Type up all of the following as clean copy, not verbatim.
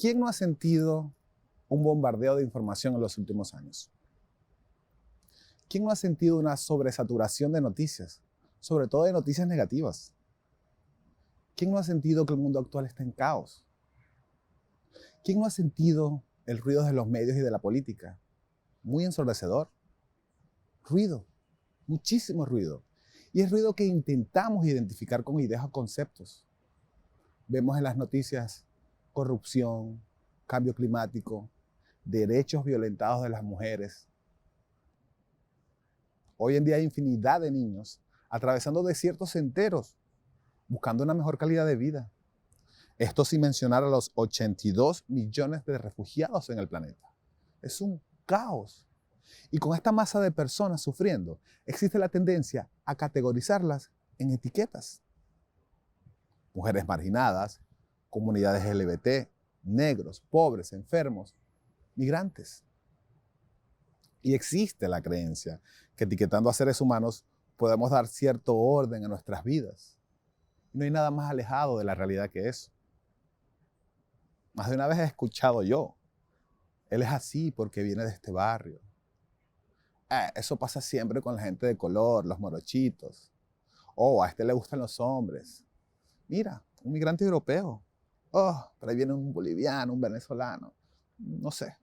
¿Quién no ha sentido un bombardeo de información en los últimos años? ¿Quién no ha sentido una sobresaturación de noticias, sobre todo de noticias negativas? ¿Quién no ha sentido que el mundo actual está en caos? ¿Quién no ha sentido el ruido de los medios y de la política? Muy ensordecedor. Ruido, muchísimo ruido. Y es ruido que intentamos identificar con ideas o conceptos. Vemos en las noticias corrupción, cambio climático, derechos violentados de las mujeres. Hoy en día hay infinidad de niños atravesando desiertos enteros, buscando una mejor calidad de vida. Esto sin mencionar a los 82 millones de refugiados en el planeta. Es un caos. Y con esta masa de personas sufriendo, existe la tendencia a categorizarlas en etiquetas. Mujeres marginadas, comunidades LGBT, negros, pobres, enfermos, migrantes. Y existe la creencia que etiquetando a seres humanos podemos dar cierto orden a nuestras vidas. Y no hay nada más alejado de la realidad que eso. Más de una vez he escuchado yo, él es así porque viene de este barrio. Eso pasa siempre con la gente de color, los morochitos. A este le gustan los hombres. Mira, un migrante europeo. Por ahí viene un boliviano, un venezolano. No sé.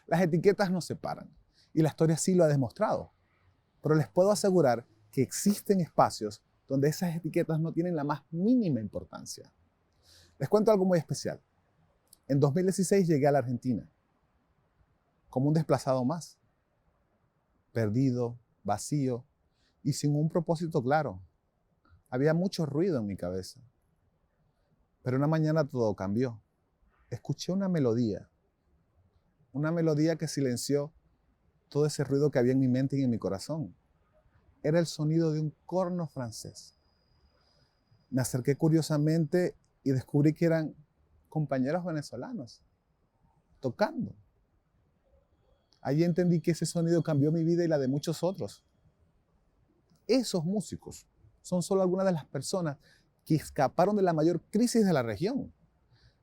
Las etiquetas nos separan y la historia sí lo ha demostrado. Pero les puedo asegurar que existen espacios donde esas etiquetas no tienen la más mínima importancia. Les cuento algo muy especial. En 2016 llegué a la Argentina como un desplazado más, perdido, vacío y sin un propósito claro. Había mucho ruido en mi cabeza. Pero una mañana todo cambió. Escuché una melodía que silenció todo ese ruido que había en mi mente y en mi corazón. Era el sonido de un corno francés. Me acerqué curiosamente y descubrí que eran compañeros venezolanos tocando. Allí entendí que ese sonido cambió mi vida y la de muchos otros. Esos músicos son solo algunas de las personas que escaparon de la mayor crisis de la región,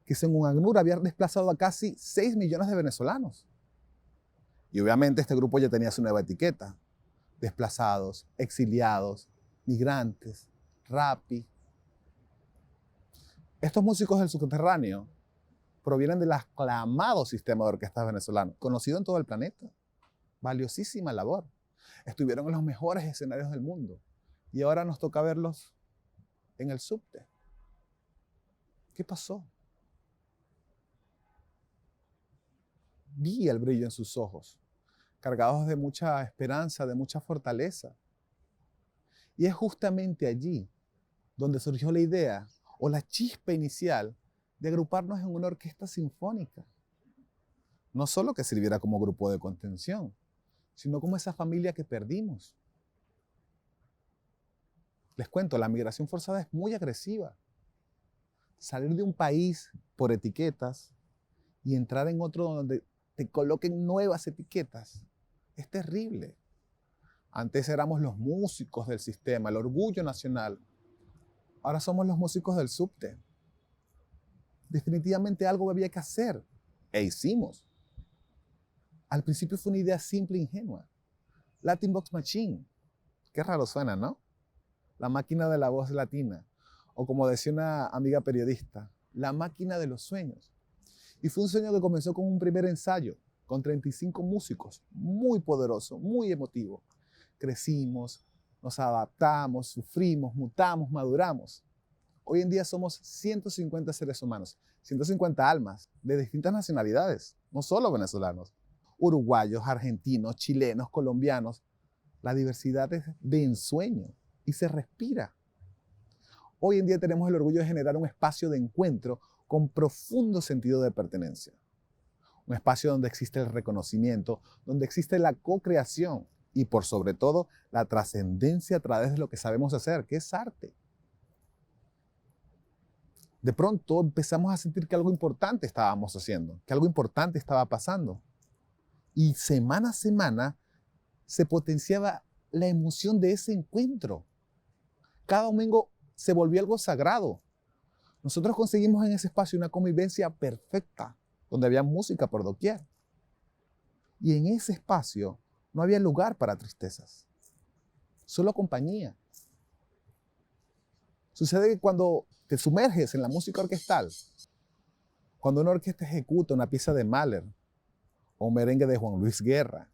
que según ACNUR había desplazado a casi 6 millones de venezolanos. Y obviamente este grupo ya tenía su nueva etiqueta: desplazados, exiliados, migrantes, rapi. Estos músicos del subterráneo provienen del aclamado sistema de orquestas venezolano, conocido en todo el planeta. Valiosísima labor. Estuvieron en los mejores escenarios del mundo y ahora nos toca verlos en el subte. ¿Qué pasó? Vi el brillo en sus ojos, cargados de mucha esperanza, de mucha fortaleza. Y es justamente allí donde surgió la idea o la chispa inicial de agruparnos en una orquesta sinfónica. No solo que sirviera como grupo de contención, sino como esa familia que perdimos. Les cuento, la migración forzada es muy agresiva. Salir de un país por etiquetas y entrar en otro donde te coloquen nuevas etiquetas es terrible. Antes éramos los músicos del sistema, el orgullo nacional. Ahora somos los músicos del subte. Definitivamente algo había que hacer. E hicimos. Al principio fue una idea simple e ingenua. Latin Box Machine. Qué raro suena, ¿no? La máquina de la voz latina. O como decía una amiga periodista, la máquina de los sueños. Y fue un sueño que comenzó con un primer ensayo, con 35 músicos, muy poderoso, muy emotivo. Crecimos, nos adaptamos, sufrimos, mutamos, maduramos. Hoy en día somos 150 seres humanos, 150 almas de distintas nacionalidades, no solo venezolanos, uruguayos, argentinos, chilenos, colombianos. La diversidad es de ensueño y se respira. Hoy en día tenemos el orgullo de generar un espacio de encuentro con profundo sentido de pertenencia. Un espacio donde existe el reconocimiento, donde existe la co-creación y por sobre todo la trascendencia a través de lo que sabemos hacer, que es arte. De pronto empezamos a sentir que algo importante estábamos haciendo, que algo importante estaba pasando. Y semana a semana se potenciaba la emoción de ese encuentro. Cada domingo se volvió algo sagrado. Nosotros conseguimos en ese espacio una convivencia perfecta, donde había música por doquier. Y en ese espacio no había lugar para tristezas, solo compañía. Sucede que cuando te sumerges en la música orquestal, cuando una orquesta ejecuta una pieza de Mahler o un merengue de Juan Luis Guerra,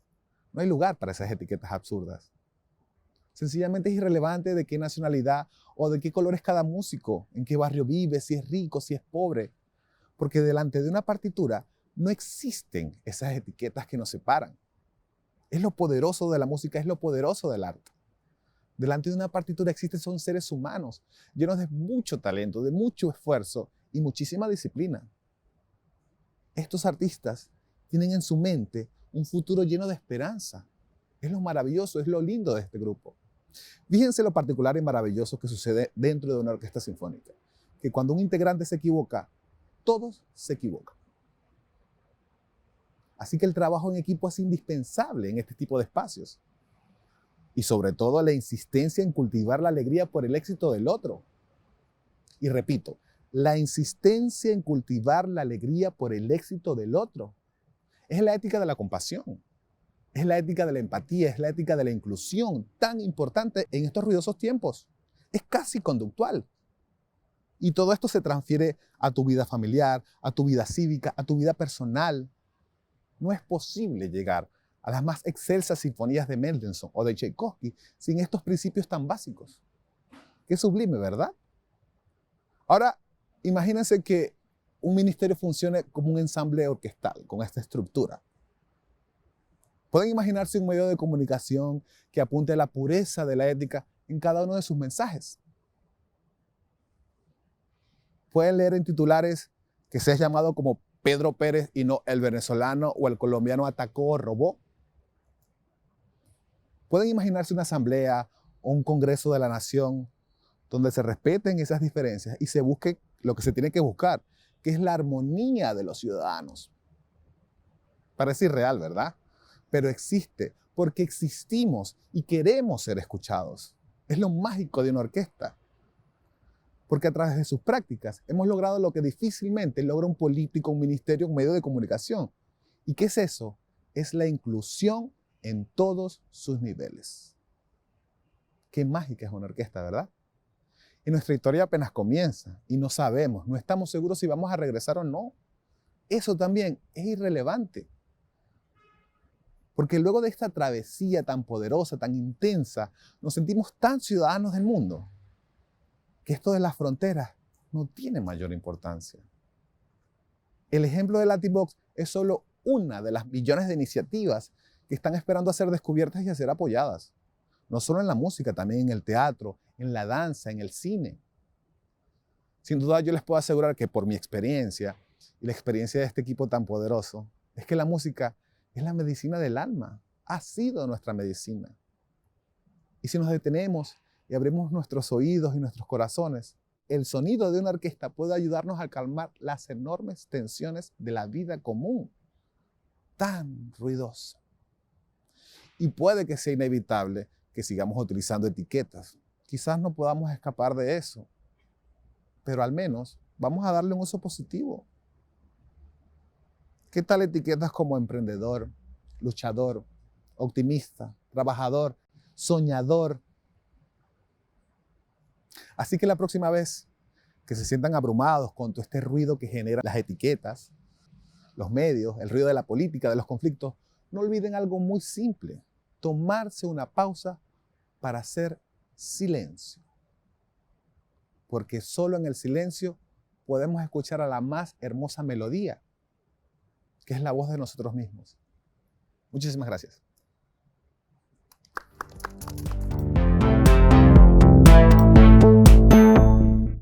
no hay lugar para esas etiquetas absurdas. Sencillamente es irrelevante de qué nacionalidad o de qué color es cada músico, en qué barrio vive, si es rico, si es pobre, porque delante de una partitura no existen esas etiquetas que nos separan. Es lo poderoso de la música, es lo poderoso del arte. Delante de una partitura son seres humanos, llenos de mucho talento, de mucho esfuerzo y muchísima disciplina. Estos artistas tienen en su mente un futuro lleno de esperanza. Es lo maravilloso, es lo lindo de este grupo. Fíjense lo particular y maravilloso que sucede dentro de una orquesta sinfónica, que cuando un integrante se equivoca, todos se equivocan. Así que el trabajo en equipo es indispensable en este tipo de espacios. Y sobre todo la insistencia en cultivar la alegría por el éxito del otro. Y repito, la insistencia en cultivar la alegría por el éxito del otro. Es la ética de la compasión. Es la ética de la empatía, es la ética de la inclusión, tan importante en estos ruidosos tiempos. Es casi conductual. Y todo esto se transfiere a tu vida familiar, a tu vida cívica, a tu vida personal. No es posible llegar a las más excelsas sinfonías de Mendelssohn o de Tchaikovsky sin estos principios tan básicos. Qué sublime, ¿verdad? Ahora, imagínense que un ministerio funcione como un ensamble orquestal, con esta estructura. Pueden imaginarse un medio de comunicación que apunte a la pureza de la ética en cada uno de sus mensajes. Pueden leer en titulares que sea llamado como Pedro Pérez y no el venezolano o el colombiano atacó o robó. Pueden imaginarse una asamblea o un congreso de la nación donde se respeten esas diferencias y se busque lo que se tiene que buscar, que es la armonía de los ciudadanos. Parece irreal, ¿verdad? Pero existe, porque existimos y queremos ser escuchados. Es lo mágico de una orquesta. Porque a través de sus prácticas hemos logrado lo que difícilmente logra un político, un ministerio, un medio de comunicación. ¿Y qué es eso? Es la inclusión en todos sus niveles. Qué mágica es una orquesta, ¿verdad? Y nuestra historia apenas comienza y no sabemos, no estamos seguros si vamos a regresar o no. Eso también es irrelevante. Porque luego de esta travesía tan poderosa, tan intensa, nos sentimos tan ciudadanos del mundo que esto de las fronteras no tiene mayor importancia. El ejemplo de Latinvox es solo una de las millones de iniciativas que están esperando a ser descubiertas y a ser apoyadas. No solo en la música, también en el teatro, en la danza, en el cine. Sin duda yo les puedo asegurar que por mi experiencia y la experiencia de este equipo tan poderoso, es que la música es la medicina del alma, ha sido nuestra medicina. Y si nos detenemos y abrimos nuestros oídos y nuestros corazones, el sonido de una orquesta puede ayudarnos a calmar las enormes tensiones de la vida común, tan ruidosa. Y puede que sea inevitable que sigamos utilizando etiquetas. Quizás no podamos escapar de eso, pero al menos vamos a darle un uso positivo. ¿Qué tal etiquetas como emprendedor, luchador, optimista, trabajador, soñador? Así que la próxima vez que se sientan abrumados con todo este ruido que generan las etiquetas, los medios, el ruido de la política, de los conflictos, no olviden algo muy simple: tomarse una pausa para hacer silencio. Porque solo en el silencio podemos escuchar a la más hermosa melodía, que es la voz de nosotros mismos. Muchísimas gracias.